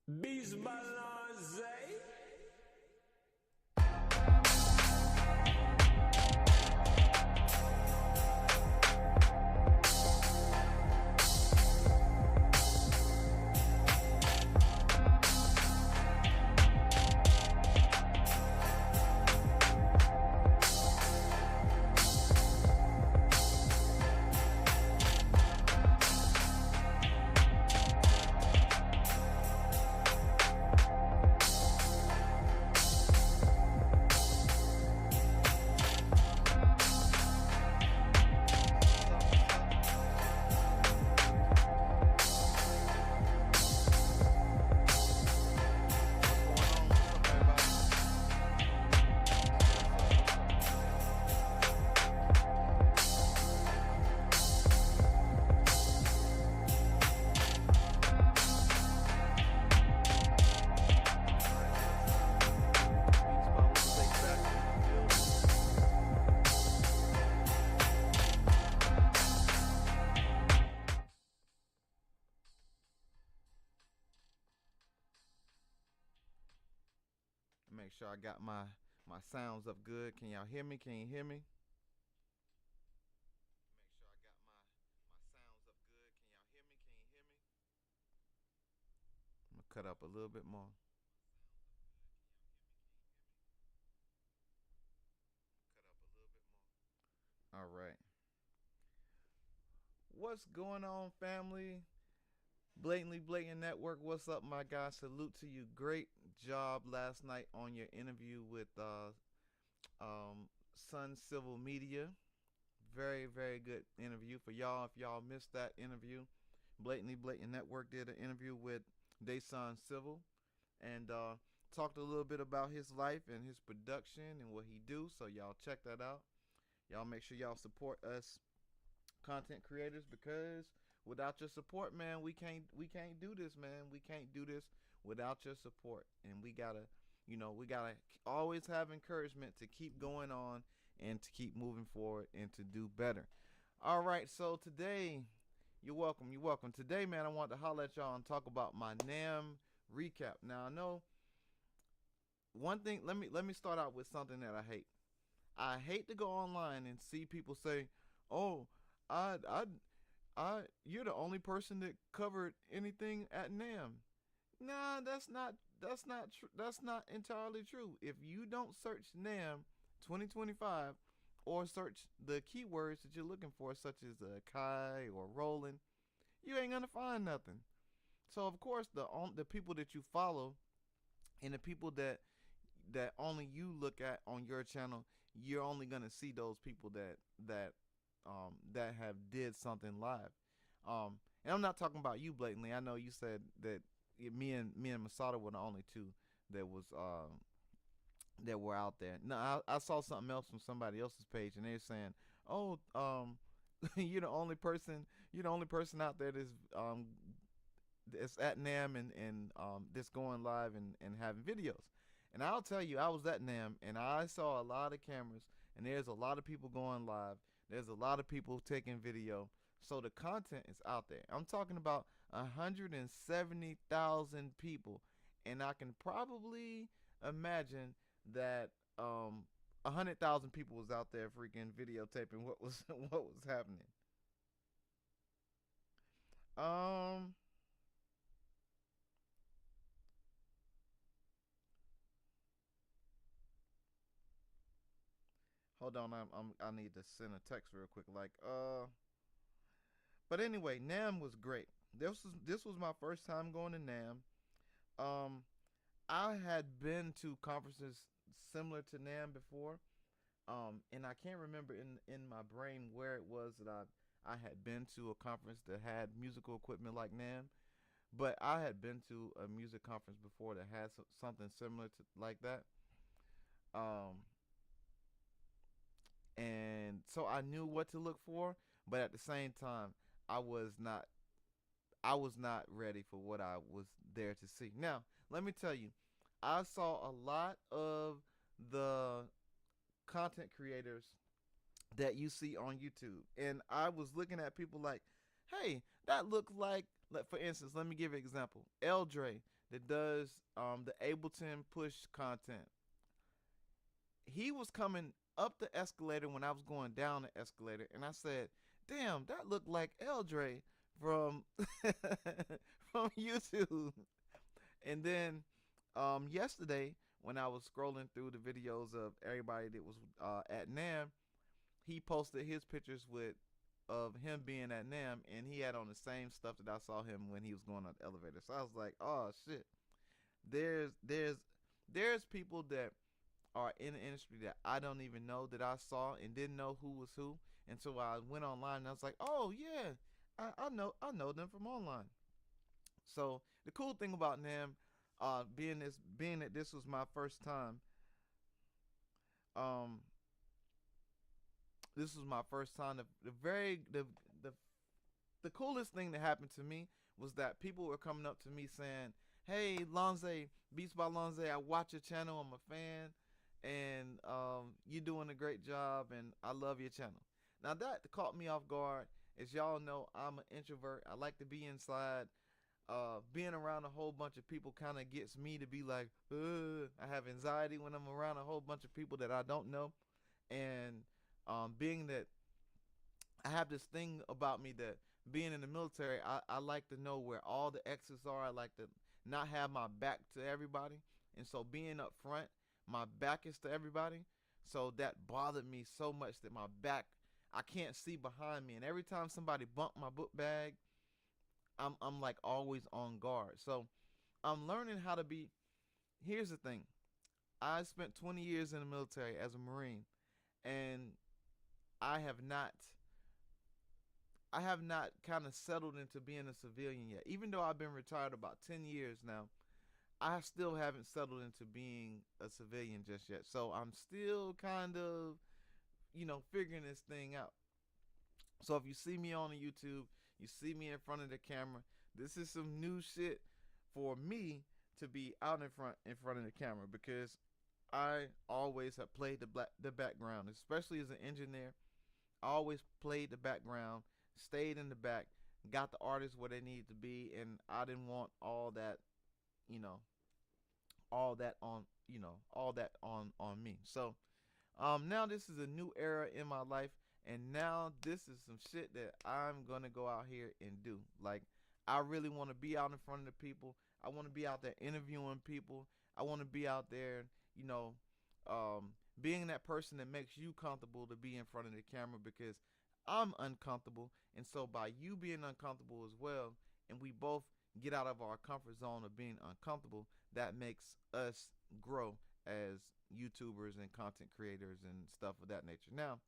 Beast Balance. Make sure I got my sounds up good. Can y'all hear me? Can you hear me? Make sure I got my sounds up good. Can y'all hear me? Can you hear me? I'm gonna cut up a little bit more. Cut up a little bit more. All right. What's going on, family? Blatantly Blatant Network. What's up, my guys? Salute to you. Great job last night on your interview with Sun Civil Media. Very, very good interview for y'all. If y'all missed that interview, Blatantly Blatant Network did an interview with Dason Civil and talked a little bit about his life and his production and what he do. So y'all check that out. Y'all make sure y'all support us content creators, because without your support, man, we can't do this, man. We can't do this without your support. And we gotta always have encouragement to keep going on and to keep moving forward and to do better. All right, so today, you're welcome. You're welcome. Today, man, I want to holler at y'all and talk about my NAAM recap. Now, I know one thing. Let me start out with something that I hate. I hate to go online and see people say, "Oh, I, I, you're the only person that covered anything at NAAM." Nah, that's not entirely true. If you don't search NAAM 2025 or search the keywords that you're looking for, such as Kai or Roland, you ain't gonna find nothing. So of course the people that you follow and the people that only you look at on your channel, you're only gonna see those people that have did something live. And I'm not talking about you blatantly. I know you said that me and Masada were the only two that was that were out there. No, I saw something else from somebody else's page, and they're saying, "Oh, you're the only person out there that's at NAM and that's going live and having videos." And I'll tell you, I was at NAM and I saw a lot of cameras, and there's a lot of people going live. There's a lot of people taking video. So the content is out there. I'm talking about 170,000 people, and I can probably imagine that 100,000 people was out there freaking videotaping what was what was happening. Um, Hold on, I need to send a text real quick. But anyway, Nam was great. This was my first time going to Nam. Um, I had been to conferences similar to Nam before. And I can't remember in my brain where it was that I had been to a conference that had musical equipment like Nam. But I had been to a music conference before that had something similar to like that. Um, and so I knew what to look for, but at the same time, I was not I was not ready for what I was there to see. Now, let me tell you, I saw a lot of the content creators that you see on YouTube, and I was looking at people like, "Hey, that looks like." For instance, let me give you an example. Eldre. that does the Ableton push content. He was coming up the escalator when I was going down the escalator, and I said, "Damn, that looked like Eldre from from YouTube." And then yesterday, when I was scrolling through the videos of everybody that was at NAAM, he posted his pictures with of him being at NAAM, and he had on the same stuff that I saw him when he was going on the elevator. So I was like, "Oh shit!" There's people that are in the industry that I don't even know, that I saw and didn't know who was who until I went online and I was like, "Oh yeah, I know them from online." So the cool thing about NAM, being that this was my first time, um, this was my first time. The the coolest thing that happened to me was that people were coming up to me saying, "Hey, Lonze, Beats by Lonze, I watch your channel. I'm a fan, and you're doing a great job, and I love your channel." Now that caught me off guard. As y'all know, I'm an introvert. I like to be inside. Being around a whole bunch of people kind of gets me to be like, ugh. I have anxiety when I'm around a whole bunch of people that I don't know, and being that I have this thing about me that being in the military, I like to know where all the exits are. I like to not have my back to everybody. And so being up front, my back is to everybody. So that bothered me so much that my back, I can't see behind me. And every time somebody bumped my book bag, I'm like always on guard. So I'm learning how to be. Here's the thing. I spent 20 years in the military as a Marine, and I have not I have not kind of settled into being a civilian yet. Even though I've been retired about 10 years now, I still haven't settled into being a civilian just yet. So I'm still kind of, figuring this thing out. So if you see me on YouTube, you see me in front of the camera, this is some new shit for me to be out in front of the camera, because I always have played the background, especially as an engineer. I always played the background, stayed in the back, got the artists where they needed to be, and I didn't want you know, all that on me. So now this is a new era in my life, and now this is some shit that I'm gonna go out here and do. Like, I really want to be out in front of the people. I want to be out there interviewing people. I want to be out there, you know, being that person that makes you comfortable to be in front of the camera, because I'm uncomfortable. And so by you being uncomfortable as well, and we both get out of our comfort zone of being uncomfortable, that makes us grow as YouTubers and content creators and stuff of that nature. Now,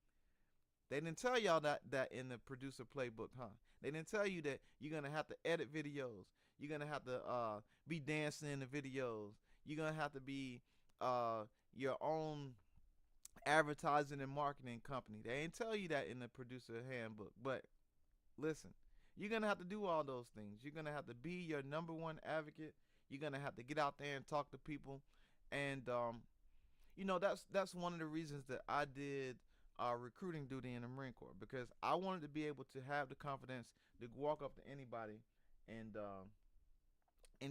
they didn't tell y'all that in the producer playbook, huh? They didn't tell you that you're gonna have to edit videos. You're gonna have to be dancing in the videos. You're gonna have to be your own advertising and marketing company. They ain't tell you that in the producer handbook. But listen, you're gonna have to do all those things. You're gonna have to be your number one advocate. You're gonna have to get out there and talk to people, and that's one of the reasons that I did recruiting duty in the Marine Corps, because I wanted to be able to have the confidence to walk up to anybody and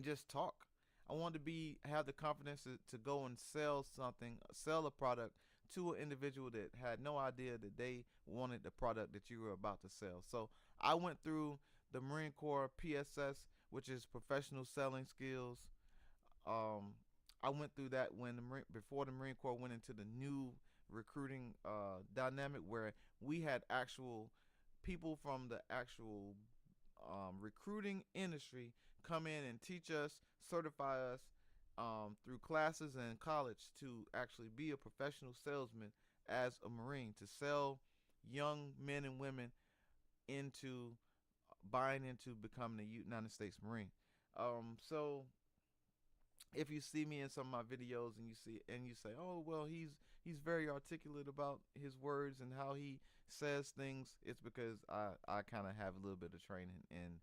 just talk. I wanted to have the confidence to go and sell something, sell a product to an individual that had no idea that they wanted the product that you were about to sell. So I went through the Marine Corps PSS, which is professional selling skills. I went through that before the Marine Corps went into the new recruiting dynamic, where we had actual people from the actual recruiting industry come in and teach us, certify us through classes and college to actually be a professional salesman as a Marine, to sell young men and women into buying into becoming a United States Marine. So if you see me in some of my videos and you say, "Oh, well, he's very articulate about his words and how he says things," it's because I kind of have a little bit of training in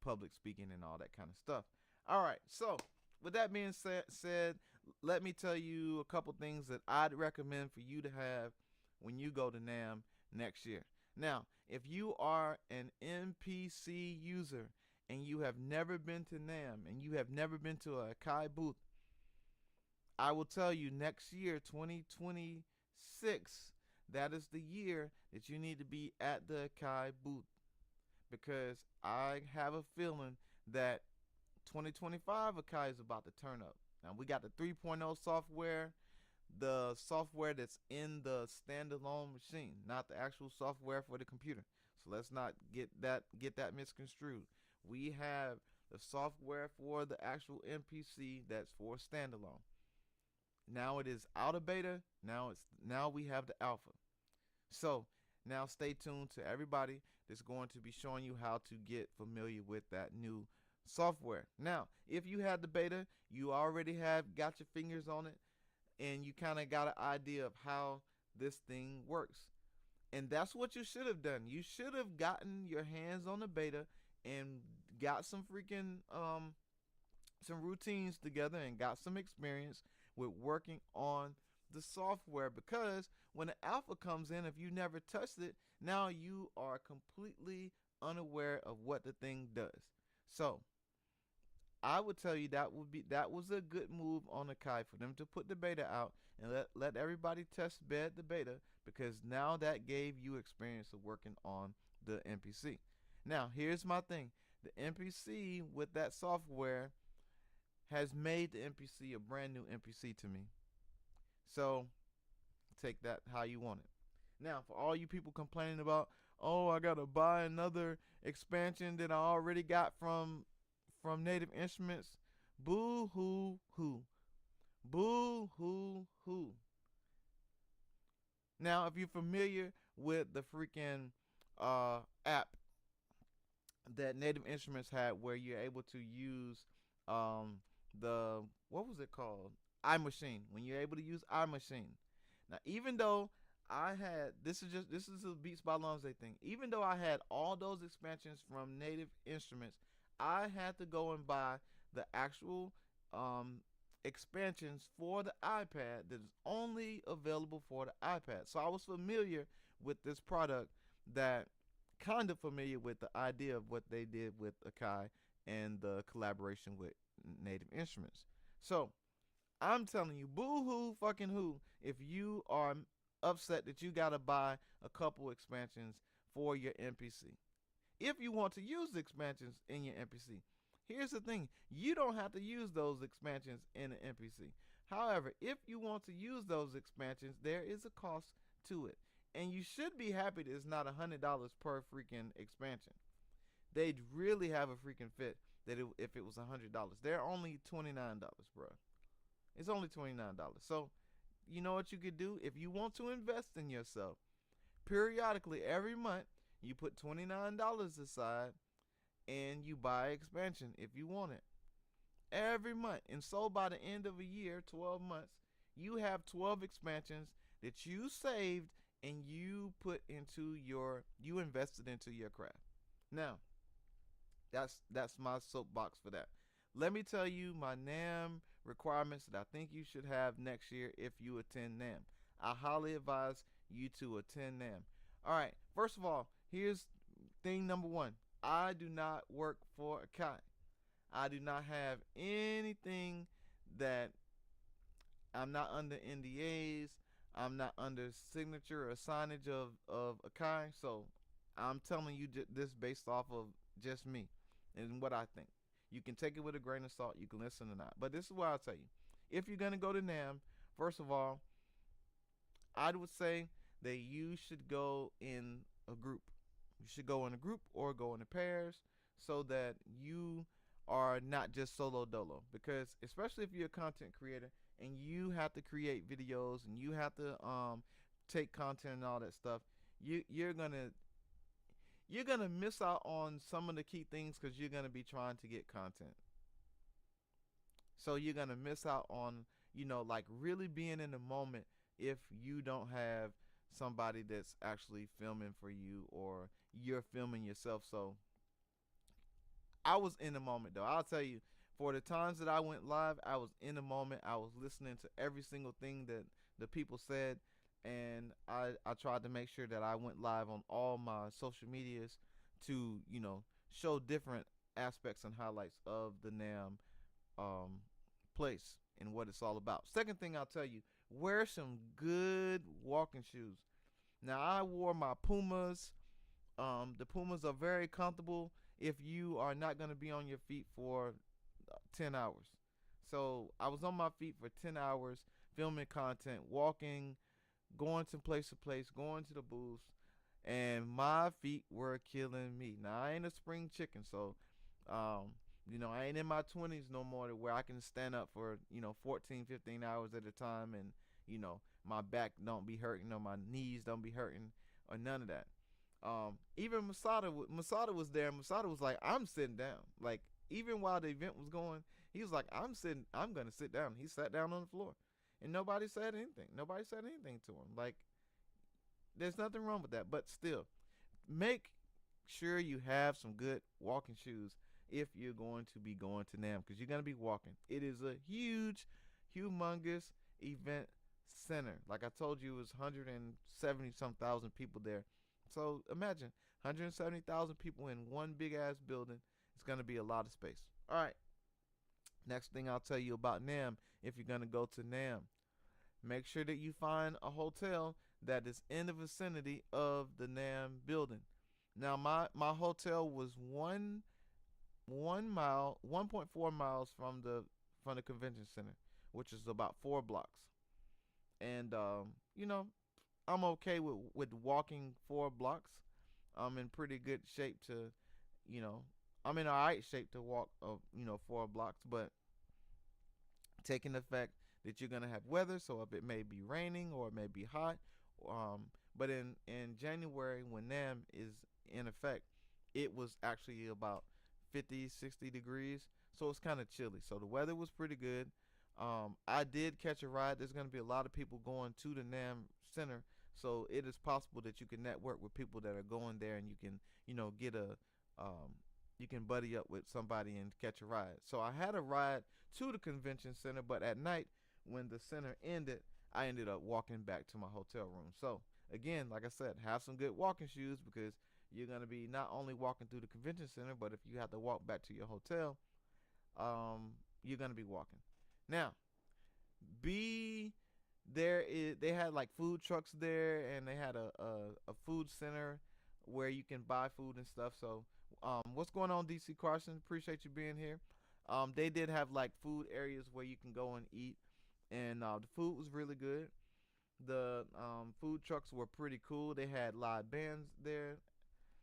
public speaking and all that kind of stuff. All right, so with that being said, let me tell you a couple things that I'd recommend for you to have when you go to NAAM next year. Now, if you are an MPC user and you have never been to NAAM and you have never been to a Akai booth, I will tell you next year, 2026, that is the year that you need to be at the Akai booth, because I have a feeling that 2025 Akai is about to turn up. Now we got the 3.0 software, the software that's in the standalone machine, not the actual software for the computer. So let's not get that misconstrued. We have the software for the actual MPC that's for standalone. Now it is out of beta. Now we have the alpha. So now stay tuned to everybody that's going to be showing you how to get familiar with that new software. Now, if you had the beta, you already have got your fingers on it, and you kind of got an idea of how this thing works. And that's what you should have done. You should have gotten your hands on the beta and got some freaking some routines together and got some experience with working on the software, because when the alpha comes in, if you never touched it, now you are completely unaware of what the thing does. So I would tell you that was a good move on Akai for them to put the beta out and let everybody test bed the beta, because now that gave you experience of working on the MPC. Now here's my thing: the MPC with that software has made the MPC a brand new MPC to me. So take that how you want it. Now, for all you people complaining about, oh, I gotta buy another expansion that I already got from Native Instruments, boo hoo hoo, boo hoo hoo. Now, if you're familiar with the freaking app that Native Instruments had, where you're able to use the, what was it called, iMachine, when you're able to use iMachine. Now, even though I had, this is a Beats by Lonze thing, even though I had all those expansions from Native Instruments, I had to go and buy the actual expansions for the iPad that is only available for the iPad. So I was familiar with this product, that kind of familiar with the idea of what they did with Akai and the collaboration with Native Instruments. So I'm telling you, boo hoo fucking who, if you are upset that you gotta buy a couple expansions for your MPC. If you want to use the expansions in your MPC, here's the thing: you don't have to use those expansions in an MPC. However, if you want to use those expansions, there is a cost to it. And you should be happy that it's not $100 per freaking expansion. They'd really have a freaking fit that if it was $100. They're only $29, bro. It's only $29. So, you know what you could do? If you want to invest in yourself, periodically every month, you put $29 aside and you buy expansion if you want it. Every month. And so by the end of a year, 12 months, you have 12 expansions that you saved and you invested into your craft. Now, that's my soapbox for that. Let me tell you my NAAM requirements that I think you should have next year if you attend NAAM. I highly advise you to attend NAAM. All right, first of all, here's thing number one. I do not work for Akai. I do not have anything that, I'm not under NDAs. I'm not under signature or signage of Akai. So I'm telling you this based off of just me and what I think. You can take it with a grain of salt. You can listen or not. But this is what I'll tell you. If you're going to go to NAAM, first of all, I would say that you should go in a group. You should go in a group or go in pairs, so that you are not just solo dolo. Because especially if you're a content creator and you have to create videos and you have to take content and all that stuff, you're gonna miss out on some of the key things, because you're gonna be trying to get content. So you're gonna miss out on, like really being in the moment if you don't have somebody that's actually filming for you, or you're filming yourself. So I was in the moment though. I'll tell you, for the times that I went live, I was in the moment. I was listening to every single thing that the people said, and I tried to make sure that I went live on all my social medias to, show different aspects and highlights of the NAAM um, place and what it's all about. Second thing I'll tell you, wear some good walking shoes. Now I wore my Pumas. The Pumas are very comfortable if you are not going to be on your feet for 10 hours. So I was on my feet for 10 hours filming content, walking, going to place to place, going to the booths, and my feet were killing me. Now I ain't a spring chicken, so um, I ain't in my 20s no more to where I can stand up for 14, 15 hours at a time, and my back don't be hurting or my knees don't be hurting or none of that. Even Masada was there. Masada was like, I'm sitting down. Like, even while the event was going, he was like, I'm gonna sit down. He sat down on the floor, and nobody said anything. Nobody said anything to him. Like, there's nothing wrong with that. But still, make sure you have some good walking shoes if you're going to be going to NAAM, because you're gonna be walking. It is a huge, humongous event center. Like I told you, it was 170 some thousand people there. So imagine 170,000 people in one big ass building. It's going to be a lot of space. All right. Next thing I'll tell you about NAAM, if you're going to go to NAAM, make sure that you find a hotel that is in the vicinity of the NAAM building. Now my hotel was 1.4 miles from the convention center, which is about 4 blocks. And I'm okay with walking 4 blocks. I'm in pretty good shape to, I'm in alright shape to walk, 4 blocks. But taking the fact that you're gonna have weather, so if it may be raining or it may be hot, but in January when NAAM is in effect, it was actually about 50, 60 degrees, so it's kind of chilly. So the weather was pretty good. I did catch a ride. There's going to be a lot of people going to the NAAM Center, so it is possible that you can network with people that are going there, and you can, get you can buddy up with somebody and catch a ride. So I had a ride to the convention center, but at night when the center ended, I ended up walking back to my hotel room. So again, like I said, have some good walking shoes, because you're going to be not only walking through the convention center, but if you have to walk back to your hotel, you're going to be walking. Now, they had like food trucks there, and they had a food center where you can buy food and stuff. So what's going on, DC Carson? Appreciate you being here. They did have like food areas where you can go and eat, and the food was really good. The food trucks were pretty cool. They had live bands there.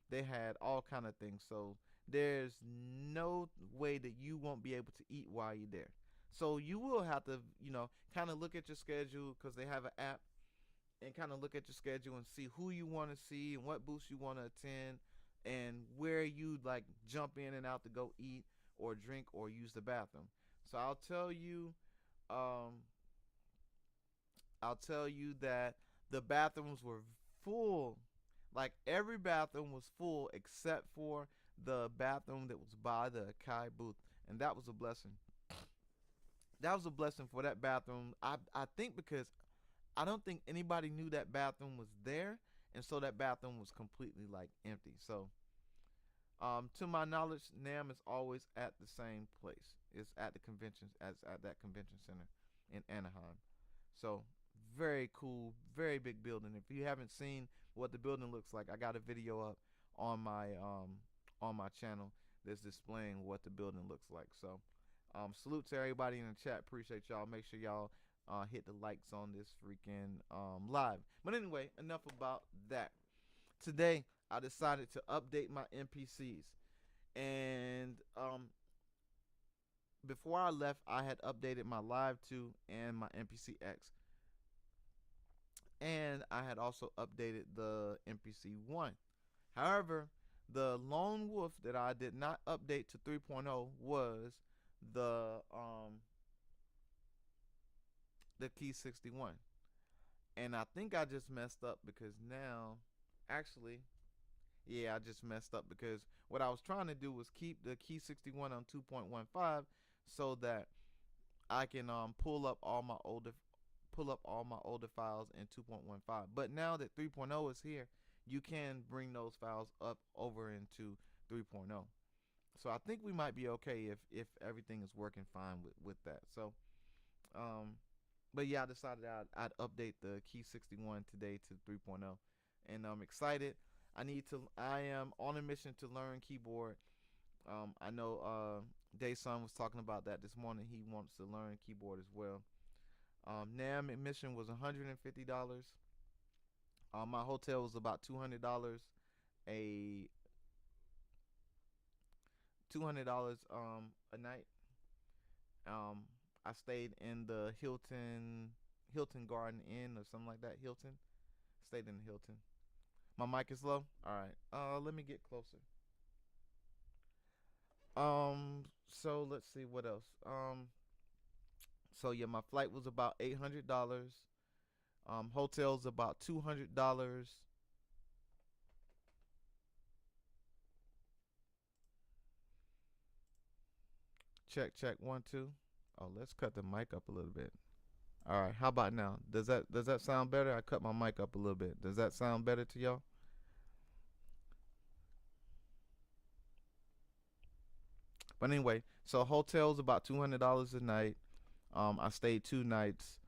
They had all kind of things. So there's no way that you won't be able to eat while you're there. So you will have to, kind of look at your schedule, because they have an app, and kind of look at your schedule and see who you want to see and what booths you want to attend, and where you like jump in and out to go eat or drink or use the bathroom. So I'll tell you that the bathrooms were full. Like, every bathroom was full except for the bathroom that was by the Akai booth, and that was a blessing. That was a blessing for that bathroom. I think because I don't think anybody knew that bathroom was there, and so that bathroom was completely like empty. So to my knowledge, NAAM is always at the same place. It's at the conventions, as at that convention center in Anaheim. So very cool, very big building. If you haven't seen what the building looks like, I got a video up on my channel that's displaying what the building looks like. So salute to everybody in the chat. Appreciate y'all. Make sure y'all hit the likes on this freaking live. But anyway, enough about that. Today I decided to update my MPCs, and before I left, I had updated my Live 2 and my MPCX, and I had also updated the MPC 1. However, the lone wolf that I did not update to 3.0 was the Key 61. And I think I just messed up, because now, actually, yeah, I just messed up, because what I was trying to do was keep the Key 61 on 2.15 so that I can pull up all my older files in 2.15. But now that 3.0 is here, you can bring those files up over into 3.0. So I think we might be okay if everything is working fine with that. So um, but yeah, I decided I'd update the Key 61 today to 3.0, and I'm excited. I am on a mission to learn keyboard. I know Dayson was talking about that this morning. He wants to learn keyboard as well. NAM admission was $150. My hotel was about $200. A $200 a night. Um, I stayed in the Hilton Garden Inn or something like that. Hilton. Stayed in the Hilton. My mic is low. All right. Let me get closer. So let's see what else. So yeah, my flight was about $800. Hotels about $200. Check, check, 1 2. Oh, let's cut the mic up a little bit. All right, how about now? Does that sound better? I cut my mic up a little bit. Does that sound better to y'all? But anyway, so hotels about $200 a night. I stayed 2 nights.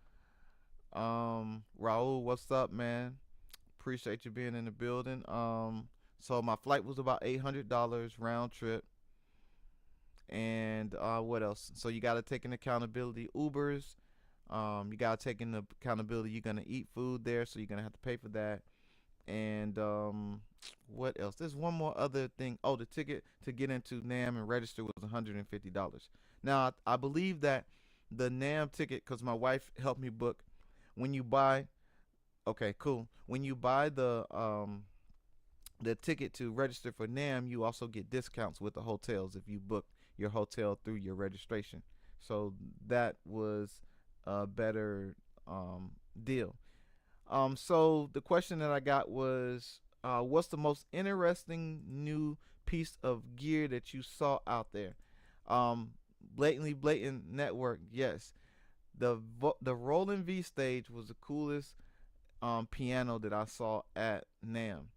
Raul, what's up, man? Appreciate you being in the building. So my flight was about $800 round trip. And what else? So you got to take in accountability Ubers. You got to take in the accountability you're gonna eat food there, so you're gonna have to pay for that. And what else? There's one more other thing. Oh, the ticket to get into NAM and register was $150. Now I believe that the NAM ticket, because my wife helped me book. When you buy, okay, cool. When you buy the ticket to register for NAM, you also get discounts with the hotels if you book your hotel through your registration. So that was a better deal. So the question that I got was, what's the most interesting new piece of gear that you saw out there? Um, Blatantly Blatant Network, yes. The Roland V stage was the coolest piano that I saw at NAM.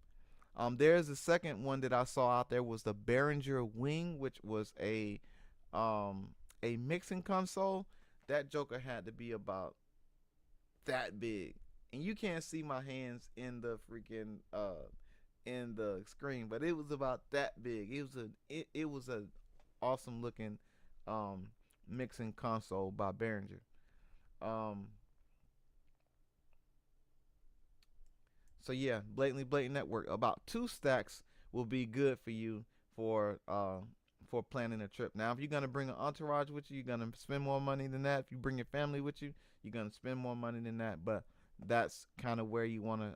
There's a second one that I saw out there was the Behringer Wing, which was um, a mixing console. That joker had to be about that big, and you can't see my hands in the screen, but it was about that big. It was a awesome looking um, mixing console by Behringer. Um, So yeah, Blatantly Blatant Network. About 2 stacks will be good for you for planning a trip. Now, if you're gonna bring an entourage with you, you're gonna spend more money than that. If you bring your family with you, you're gonna spend more money than that. But that's kind of where you wanna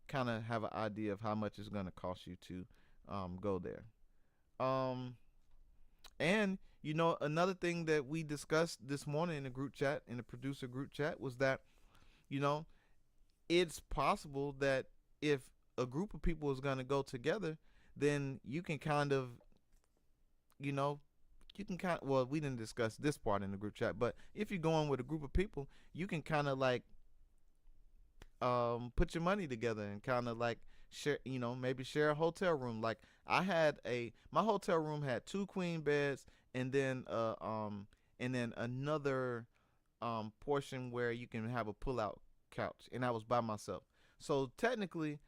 kind of have an idea of how much it's gonna cost you to go there. Um, and another thing that we discussed this morning in the group chat, in the producer group chat, was that you know it's possible that if a group of people is going to go together, then you can kind of, you know, well, we didn't discuss this part in the group chat, but if you're going with a group of people, you can kind of like put your money together and kind of like share, maybe share a hotel room. Like my hotel room had 2 queen beds, and then another portion where you can have a pull-out couch, and I was by myself. So technically,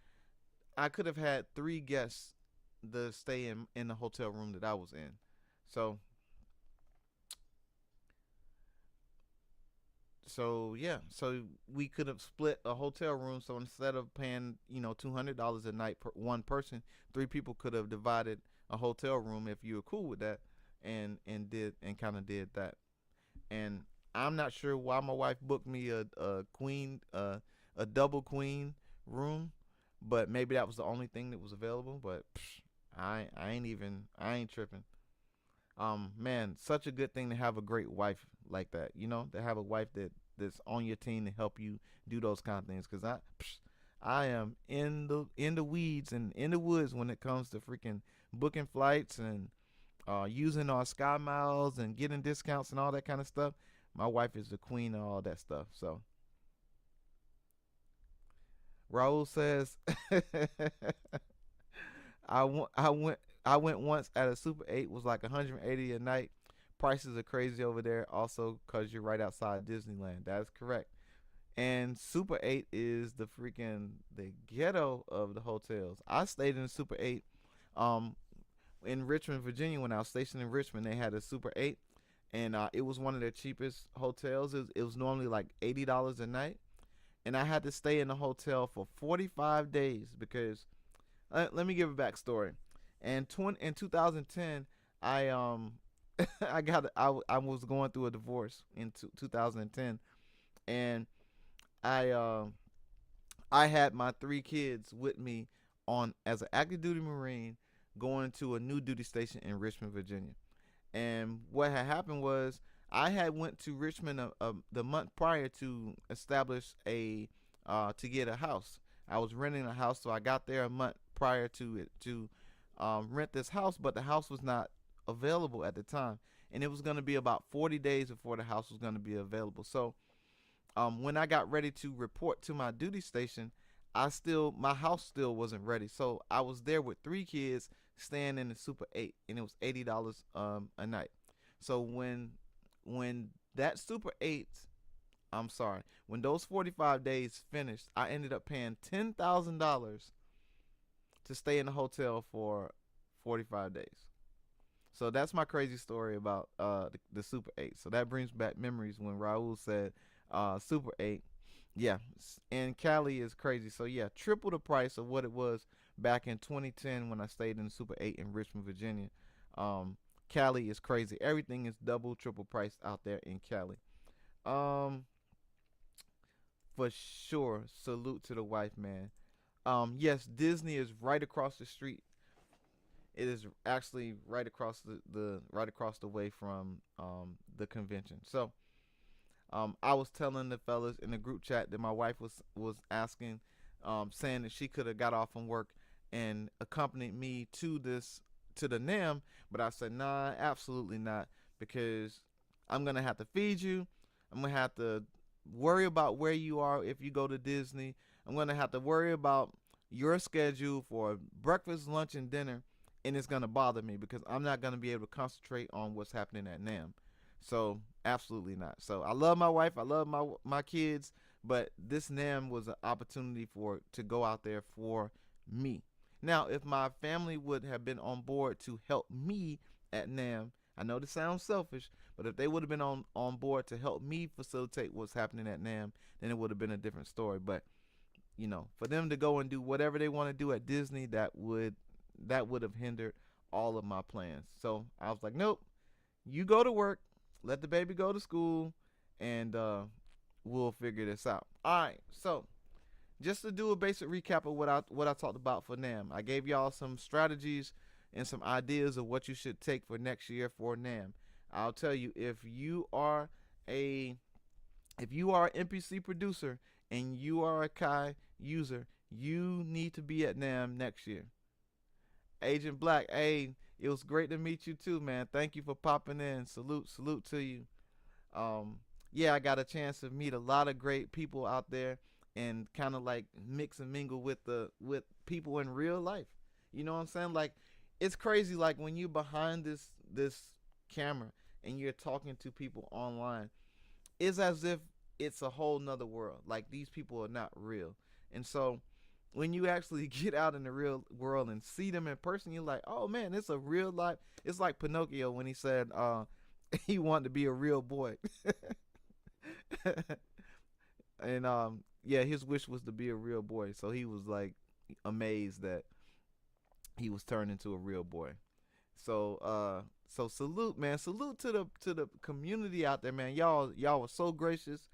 I could have had 3 guests to stay in the hotel room that I was in. So yeah, so we could have split a hotel room. So instead of paying $200 a night per one person, 3 people could have divided a hotel room if you were cool with that, and kind of did that. And I'm not sure why my wife booked me a double queen room, but maybe that was the only thing that was available. But I ain't tripping. Man, such a good thing to have a great wife like that. To have a wife that's on your team to help you do those kind of things. Cause I am in the weeds and in the woods when it comes to freaking booking flights and using our Sky Miles and getting discounts and all that kind of stuff. My wife is the queen of all that stuff. So Raul says, I went I went once at a Super 8, was like 180 a night. Prices are crazy over there also because you're right outside Disneyland. That is correct. And Super 8 is the ghetto of the hotels. I stayed in the Super 8 um in Richmond, Virginia. When I was stationed in Richmond, they had a Super 8, and it was one of their cheapest hotels. It was normally like $80 a night, and I had to stay in the hotel for 45 days because let me give a backstory. And in 2010, I I was going through a divorce in 2010, and I I had my three kids with me on as an active duty Marine going to a new duty station in Richmond, Virginia. And what had happened was I had went to Richmond the month prior to establish to get a house. I was renting a house, so I got there a month prior to it to rent this house, but the house was not available at the time, and it was going to be about 40 days before the house was going to be available. So when I got ready to report to my duty station, my house still wasn't ready. So I was there with three kids staying in the Super 8, and it was $80 a night. So when that Super 8, I'm sorry, when those 45 days finished, I ended up paying $10,000 to stay in the hotel for 45 days. So that's my crazy story about the Super 8. So that brings back memories when Raul said Super 8. Yeah, and Cali is crazy. So yeah, triple the price of what it was back in 2010 when I stayed in the Super 8 in Richmond, Virginia. Cali is crazy. Everything is double, triple priced out there in Cali. Um, for sure. Salute to the wife, man. Yes, Disney is right across the street. It is actually right across the right across the way from the convention. So I was telling the fellas in the group chat that my wife was asking, saying that she could have got off from work and accompanied me to the NAM, but I said nah, absolutely not, because I'm gonna have to feed you. I'm gonna have to worry about where you are if you go to Disney. I'm gonna have to worry about your schedule for breakfast, lunch, and dinner, and it's gonna bother me because I'm not gonna be able to concentrate on what's happening at NAM. So absolutely not. So I love my wife, I love my kids, but this NAM was an opportunity to go out there for me. Now, if my family would have been on board to help me at NAM, I know this sounds selfish, but if they would have been on board to help me facilitate what's happening at NAM, then it would have been a different story. But for them to go and do whatever they want to do at Disney, that would have hindered all of my plans. So I was like, nope, you go to work, let the baby go to school, and we'll figure this out. All right, so just to do a basic recap of what I talked about for NAM, I gave y'all some strategies and some ideas of what you should take for next year for NAM. I'll tell you, if you are an NPC producer and you are a Kai user, you need to be at NAM next year. Agent Black, hey, it was great to meet you too, man. Thank you for popping in. Salute to you. Yeah, I got a chance to meet a lot of great people out there and kind of like mix and mingle with people in real life. You know what I'm saying? Like, it's crazy. Like when you behind this camera and you're talking to people online, it's as if it's a whole nother world. Like, these people are not real. And so when you actually get out in the real world and see them in person, you're like, oh man, it's a real life. It's like Pinocchio when he said he wanted to be a real boy. And yeah, his wish was to be a real boy. So he was like amazed that he was turned into a real boy. So so salute, man. Salute to the community out there, man. Y'all were so gracious.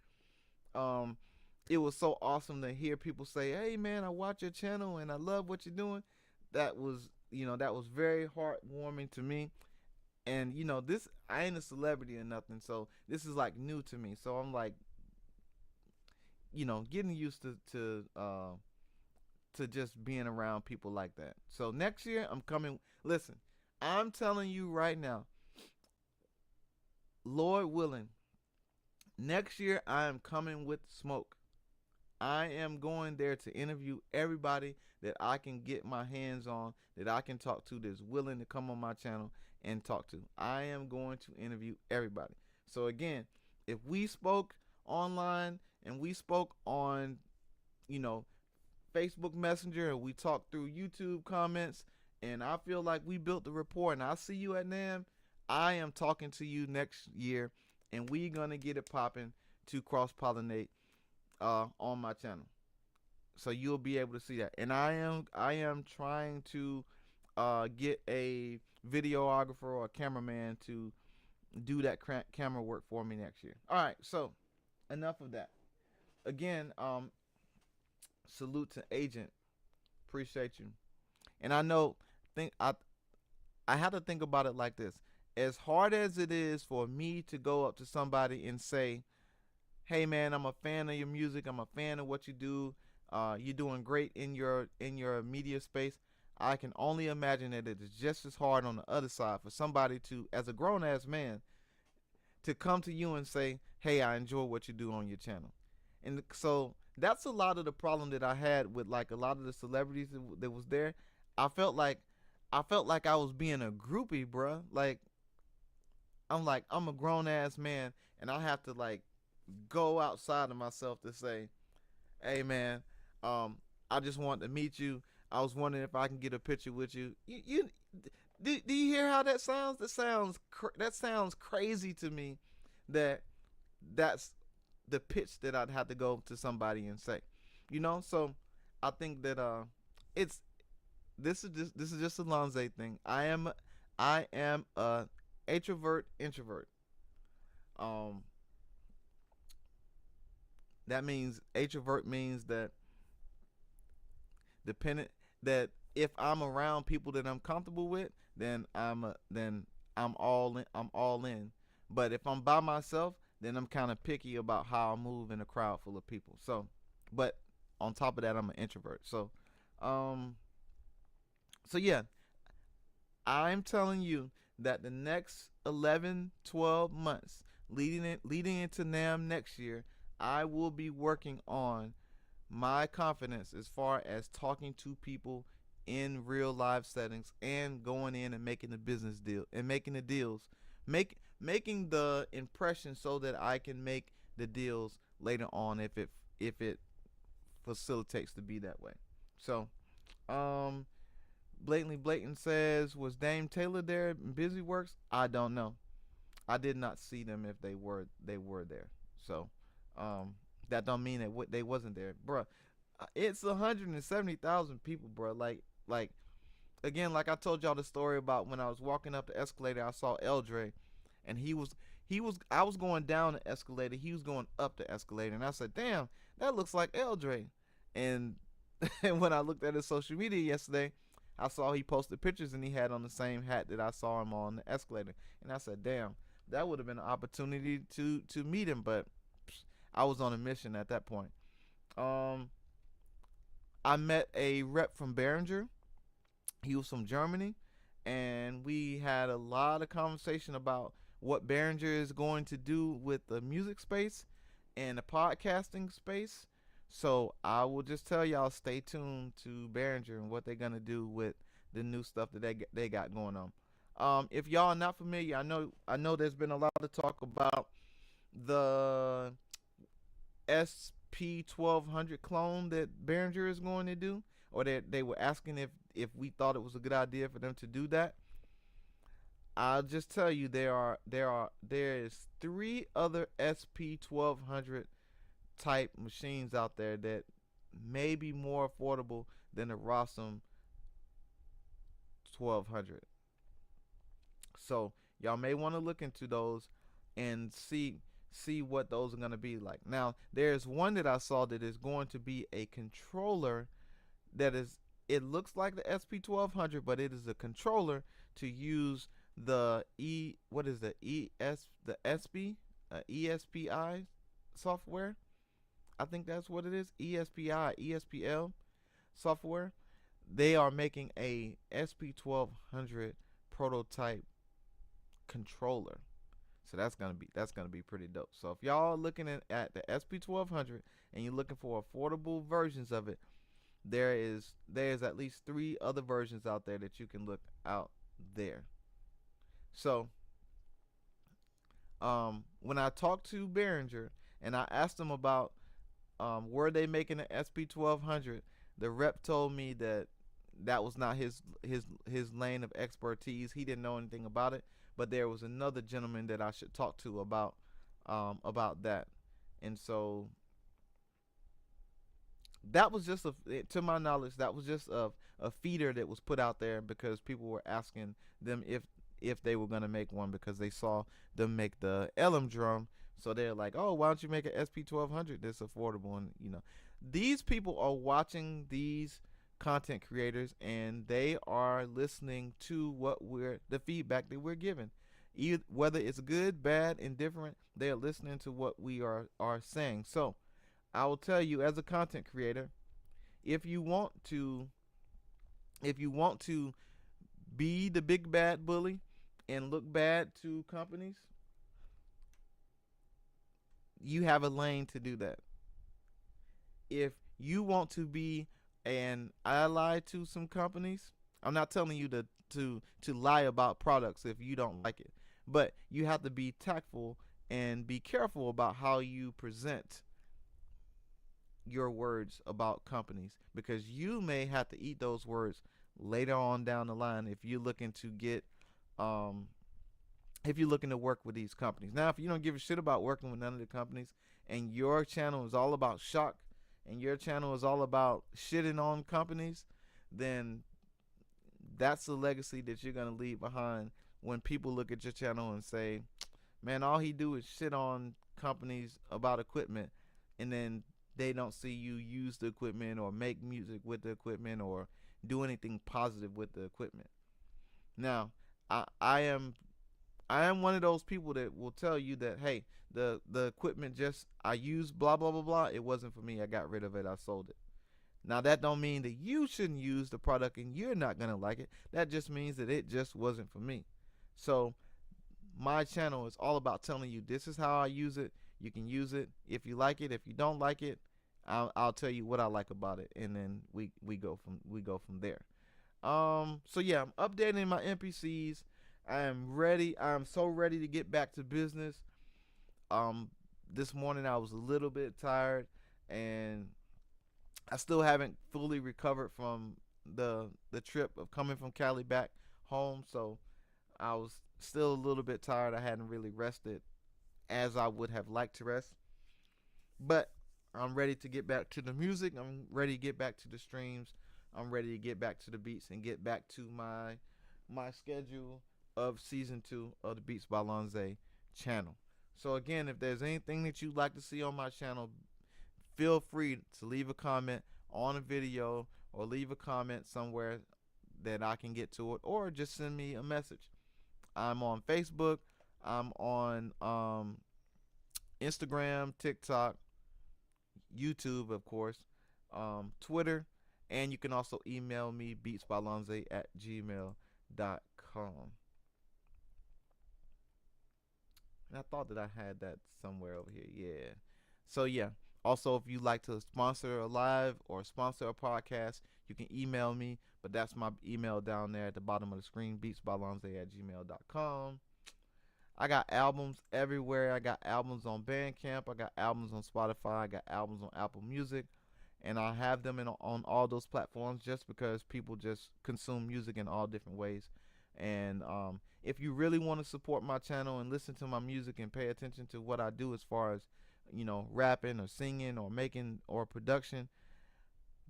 It was so awesome to hear people say, hey man, I watch your channel and I love what you're doing. That was very heartwarming to me. And this, I ain't a celebrity or nothing, so this is like new to me. So I'm like, getting used to just being around people like that. So next year I'm coming. Listen, I'm telling you right now, Lord willing, next year I am coming with smoke. I am going there to interview everybody that I can get my hands on, that I can talk to, that's willing to come on my channel and talk to. I am going to interview everybody. So again, if we spoke online and we spoke on, you know, Facebook Messenger, and we talked through YouTube comments, and I feel like we built the rapport, and I see you at NAAM, I am talking to you next year, and we gonna get it popping to cross pollinate on my channel. So you'll be able to see that. And I am trying to get a videographer or a cameraman to do that camera work for me next year. All right, so enough of that. Again, salute to Agent. Appreciate you. And I know, I have to think about it like this. As hard as it is for me to go up to somebody and say, hey man, I'm a fan of your music, I'm a fan of what you do, you're doing great in your media space, I can only imagine that it is just as hard on the other side for somebody to, as a grown ass man, to come to you and say, hey, I enjoy what you do on your channel. And so that's a lot of the problem that I had with like a lot of the celebrities that was there. I felt like I was being a groupie, bruh. Like I'm a grown ass man, and I have to like go outside of myself to say, hey man, I just wanted to meet you. I was wondering if I can get a picture with you. Do you hear how that sounds? That sounds crazy to me. That's the pitch that I'd have to go to somebody and say, So I think that this is just a Lonze thing. I am a introvert. That means introvert means that that if I'm around people that I'm comfortable with, then I'm all in. But if I'm by myself, then I'm kind of picky about how I move in a crowd full of people. So, but on top of that, I'm an introvert. So yeah, I'm telling you that the next 11, 12 months leading into NAAM next year, I will be working on my confidence as far as talking to people in real live settings and going in and making the business deal and making the deals, making the impression so that I can make the deals later on if it facilitates to be that way. So, Blatant says, was Dame Taylor there in Busy Works? I don't know. I did not see them if they were there. So, that don't mean that they wasn't there, bruh. It's 170,000 people, bruh. Like again, like I told y'all the story about when I was walking up the escalator, I saw Eldre, and I was going down the escalator, he was going up the escalator, and I said, damn, that looks like Eldre. And and when I looked at his social media yesterday, I saw he posted pictures and he had on the same hat that I saw him on the escalator, and I said, damn, that would have been an opportunity to meet him, but I was on a mission at that point. I met a rep from Behringer. He was from Germany, and we had a lot of conversation about what Behringer is going to do with the music space and the podcasting space. So I will just tell y'all, stay tuned to Behringer and what they're gonna do with the new stuff that they got going on. If y'all are not familiar, I know there's been a lot of talk about the SP1200 clone that Behringer is going to do, or that they were asking if we thought it was a good idea for them to do that. I'll just tell you, there is 3 other SP1200 type machines out there that may be more affordable than the Rossum 1200. So y'all may want to look into those and see what those are going to be like. Now, there's one that I saw that is going to be a controller that is, it looks like the SP1200, but it is a controller to use the ESPI software. I think that's what it is. ESPL software. They are making a SP1200 prototype controller. So that's gonna be pretty dope. So if y'all are looking at the SP1200 and you're looking for affordable versions of it, there is at least 3 other versions out there that you can look out there. So when I talked to Behringer and I asked them about were they making the SP1200, the rep told me that that was not his lane of expertise. He didn't know anything about it, but there was another gentleman that I should talk to about that. And so that was just to my knowledge, that was just a feeder that was put out there because people were asking them if they were going to make one because they saw them make the Elam drum. So they're like, oh, why don't you make an SP1200 that's affordable? And these people are watching these content creators and they are listening to the feedback that we're giving. Whether it's good, bad, indifferent, they are listening to what we are saying. So I will tell you, as a content creator, if you want to be the big bad bully and look bad to companies, you have a lane to do that. If you want to be an ally to some companies, I'm not telling you to lie about products if you don't like it, but you have to be tactful and be careful about how you present your words about companies, because you may have to eat those words later on down the line if you're looking to get if you're looking to work with these companies. Now, if you don't give a shit about working with none of the companies and your channel is all about shock and your channel is all about shitting on companies, then that's the legacy that you're going to leave behind when people look at your channel and say, man, all he do is shit on companies about equipment, and then they don't see you use the equipment or make music with the equipment or do anything positive with the equipment. Now, I am one of those people that will tell you that, hey, the equipment I used blah blah blah blah, it wasn't for me, I got rid of it, I sold it. Now that don't mean that you shouldn't use the product and you're not gonna like it. That just means that it just wasn't for me. So my channel is all about telling you this is how I use it. You can use it if you like it. If you don't like it, I'll tell you what I like about it, and then we go from there. So yeah, I'm updating my NPCs. I am ready. I'm so ready to get back to business. This morning I was a little bit tired, and I still haven't fully recovered from the trip of coming from Cali back home. So I was still a little bit tired. I hadn't really rested as I would have liked to rest. But I'm ready to get back to the music. I'm ready to get back to the streams. I'm ready to get back to the beats and get back to my schedule of season 2 of the Beats by Lonze channel. So again, if there's anything that you'd like to see on my channel, feel free to leave a comment on a video or leave a comment somewhere that I can get to it, or just send me a message. I'm on Facebook. I'm on Instagram, TikTok, YouTube, of course, Twitter, and you can also email me, beatsbylonze@gmail.com. And I thought that I had that somewhere over here. Yeah. So yeah. Also, if you'd like to sponsor a live or sponsor a podcast, you can email me. But that's my email down there at the bottom of the screen, beatsbylonze@gmail.com. I got albums everywhere. I got albums on Bandcamp. I got albums on Spotify. I got albums on Apple Music. And I have them on all those platforms just because people just consume music in all different ways. And if you really want to support my channel and listen to my music and pay attention to what I do as far as, rapping or singing or making or production,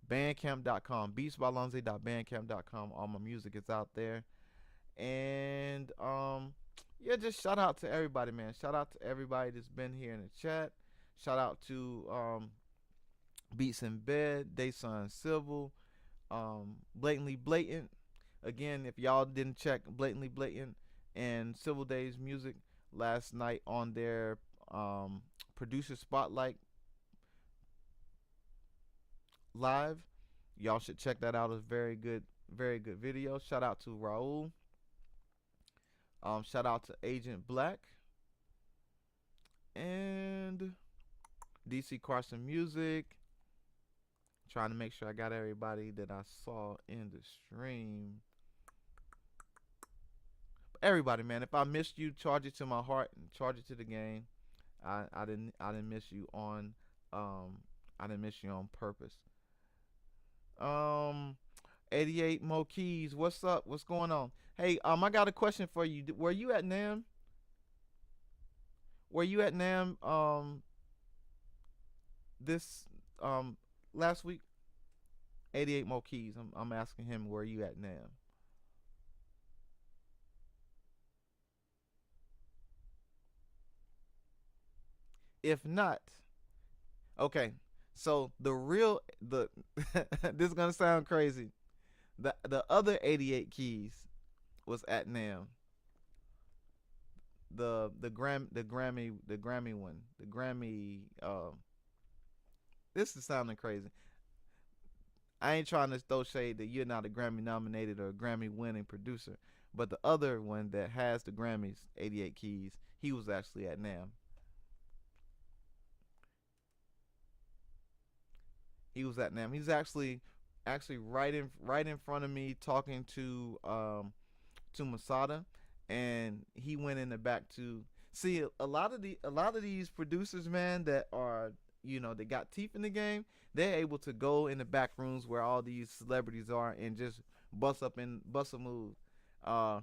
bandcamp.com, beatsbylonze.bandcamp.com. All my music is out there. And yeah, just shout out to everybody, man. Shout out to everybody that's been here in the chat. Shout out to Beats in Bed, Dayson Civil, Blatantly Blatant. Again, if y'all didn't check Blatantly Blatant and Civil Days music last night on their producer spotlight live, y'all should check that out. It's very good video. Shout out to Raul. Shout out to Agent Black. And DC Carson Music. Trying to make sure I got everybody that I saw in the stream. Everybody, man, if I missed you, charge it to my heart and charge it to the game. I didn't miss you on I didn't miss you on purpose. Um 88 Mo Keys, what's up? What's going on? Hey, I got a question for you. Were you at NAM? Were you at NAM this last week? 88 Mo Keys. I'm asking him where you at NAM. If not, okay. So the this is gonna sound crazy. The other 88 Keys was at NAM. The Grammy one. The Grammy this is sounding crazy. I ain't trying to throw shade that you're not a Grammy nominated or a Grammy winning producer, but the other one that has the Grammys, 88 Keys, he was actually at NAM. He was at NAM. He's actually right in front of me talking to Masada, and he went in the back to see a lot of these producers, man, that are they got teeth in the game. They're able to go in the back rooms where all these celebrities are and just bust a move. Uh,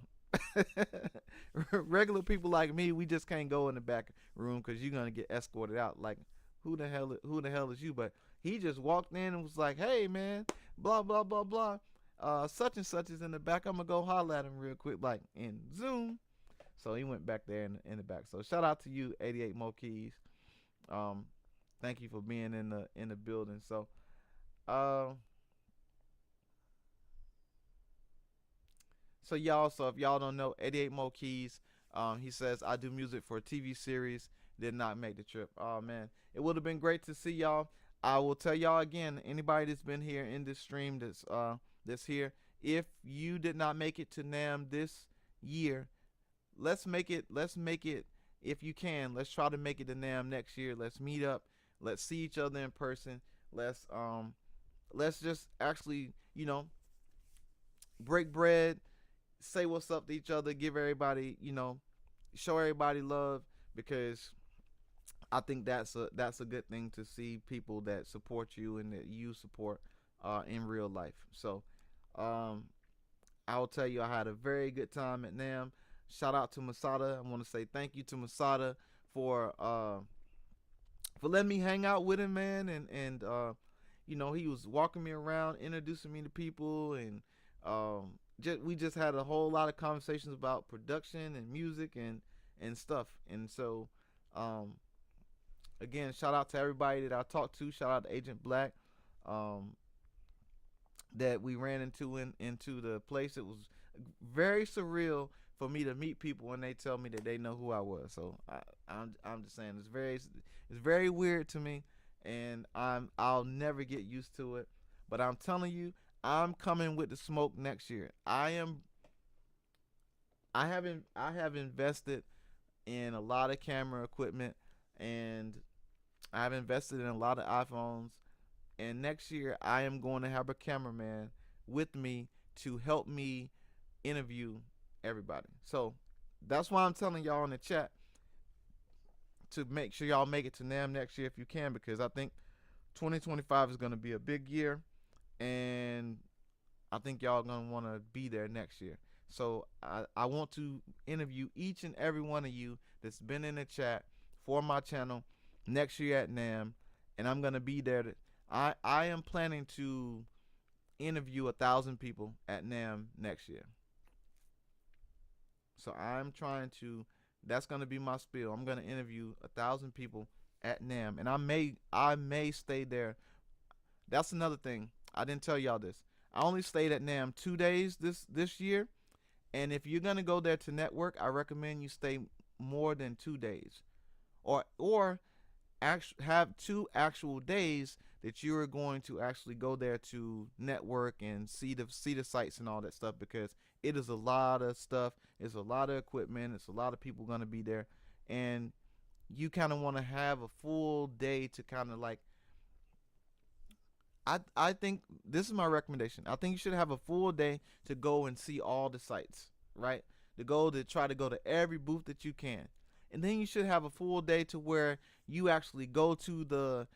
Regular people like me, we just can't go in the back room because you're gonna get escorted out. Like, who the hell is you? But he just walked in and was like, "Hey, man, blah blah blah blah. Such and such is in the back. I'm gonna go holler at him real quick, like in Zoom." So he went back there in the back. So shout out to you, 88 Mo Keys. Um, Thank you for being in the building. Uh, so y'all, if y'all don't know, 88 Mo Keys, he says I do music for a TV series. Did not make the trip. Oh man, it would have been great to see y'all. I will tell y'all again. Anybody that's been here in this stream that's here, if you did not make it to NAM this year, let's make it. Let's make it if you can. Let's try to make it to NAM next year. Let's meet up. Let's see each other in person. Let's just actually break bread, say what's up to each other, give everybody show everybody love, because I think that's a good thing to see people that support you and that you support in real life. So um, I will tell you, I had a very good time at NAM. Shout out to Masada. I want to say thank you to Masada for letting me hang out with him, man, and he was walking me around, introducing me to people, and we just had a whole lot of conversations about production and music and stuff. And so again, shout out to everybody that I talked to. Shout out to Agent Black, um, that we ran into the place. It was very surreal for me to meet people when they tell me that they know who I was. So I'm just saying it's very weird to me, and I'll never get used to it. But I'm telling you, I'm coming with the smoke next year. I have invested in a lot of camera equipment, and I've invested in a lot of iPhones. And next year, I am going to have a cameraman with me to help me interview everybody. So that's why I'm telling y'all in the chat to make sure y'all make it to NAM next year if you can, because I think 2025 is going to be a big year, and I think y'all going to want to be there next year. So I want to interview each and every one of you that's been in the chat for my channel next year at NAM, and I'm going to be there. I am planning to interview 1,000 people at NAM next year. So I'm trying to. That's gonna be my spiel. I'm gonna interview 1,000 people at NAM, and I may stay there. That's another thing. I didn't tell y'all this. I only stayed at NAM 2 days this year, and if you're gonna go there to network, I recommend you stay more than 2 days, or have 2 actual days that you are going to actually go there to network and see the sites and all that stuff, because it is a lot of stuff. It's a lot of equipment. It's a lot of people going to be there, and you kind of want to have a full day to kind of like, I think this is my recommendation. I think you should have a full day to go and see all the sites, right? To try to go to every booth that you can. And then you should have a full day to where you actually go to the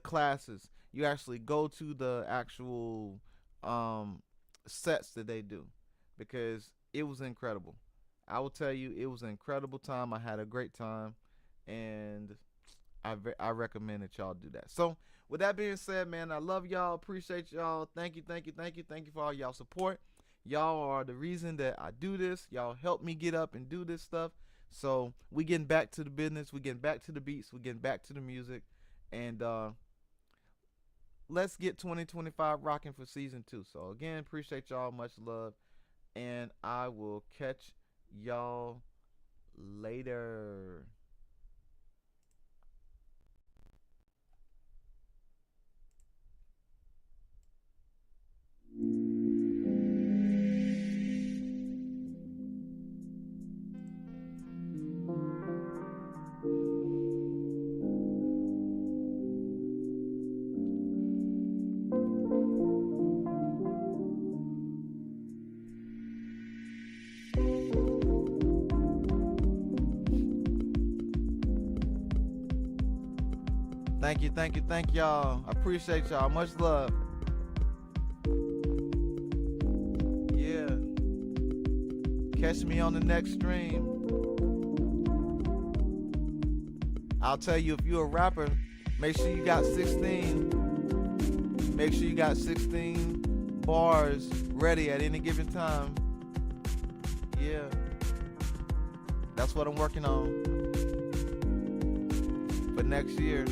classes. You actually go to the actual sets that they do, because it was incredible. I will tell you, it was an incredible time. I had a great time, and I recommend that y'all do that. So with that being said, man, I love y'all. Appreciate y'all. Thank you, thank you, thank you, thank you for all y'all support. Y'all are the reason that I do this. Y'all help me get up and do this stuff. So we getting back to the business. We getting back to the beats. We getting back to the music, and let's get 2025 rocking for season 2. So again, appreciate y'all. Much love, and I will catch y'all later. Thank y'all. I appreciate y'all. Much love. Yeah. Catch me on the next stream. I'll tell you, if you're a rapper, make sure you got 16. Make sure you got 16 bars ready at any given time. Yeah. That's what I'm working on for next year.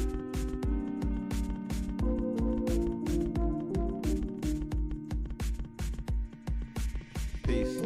Peace.